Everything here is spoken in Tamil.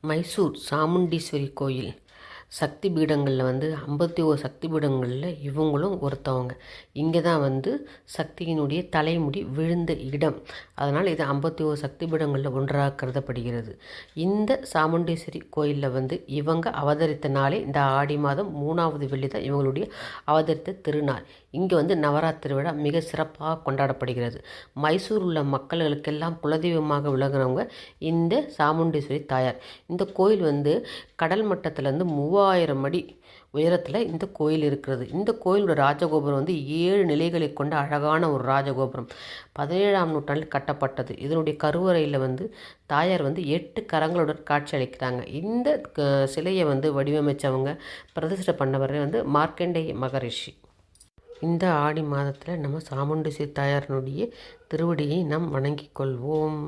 மைசூர் சாமுண்டீஸ்வரி கோயில் சக்தி பீடங்களில் 51 சக்தி பீடங்களில் இவங்களும் ஒருத்தவங்க. இங்கே தான் சக்தியினுடைய தலைமுடி விழுந்த இடம். அதனால் இது 51 சக்தி பீடங்களில் ஒன்றாக கருதப்படுகிறது. இந்த சாமுண்டீஸ்வரி கோயிலில் இவங்க அவதரித்த நாளே இந்த ஆடி மாதம் 3வது வெள்ளி தான் இவங்களுடைய அவதரித்த திருநாள். இங்கே நவராத்திரி விழா மிக சிறப்பாக கொண்டாடப்படுகிறது. மைசூர் உள்ள மக்களுக்கெல்லாம் குலதெய்வமாக விளங்குறவங்க இந்த சாமுண்டீஸ்வரி தாயார். இந்த கோயில் கடல் மட்டத்திலேருந்து 3000 அடி உயரத்தில் இந்த கோயில் இருக்கிறது. இந்த கோயிலோட ராஜகோபுரம் 7 நிலைகளை கொண்ட அழகான ஒரு ராஜகோபுரம். 17ஆம் நூற்றாண்டில் கட்டப்பட்டது. இதனுடைய கருவறையில் தாயார் 8 கரங்களுடன் காட்சி அளிக்கிறாங்க. இந்த சிலையை வடிவமைச்சவங்க பிரதிஷ்டை பண்ணவர் மார்க்கண்டேய மகரிஷி. இந்த ஆடி மாதத்தில் நம்ம சாமுண்டீஸ்வரி தாயாரினுடைய திருவடியை நாம் வணங்கிக் கொள்வோம்.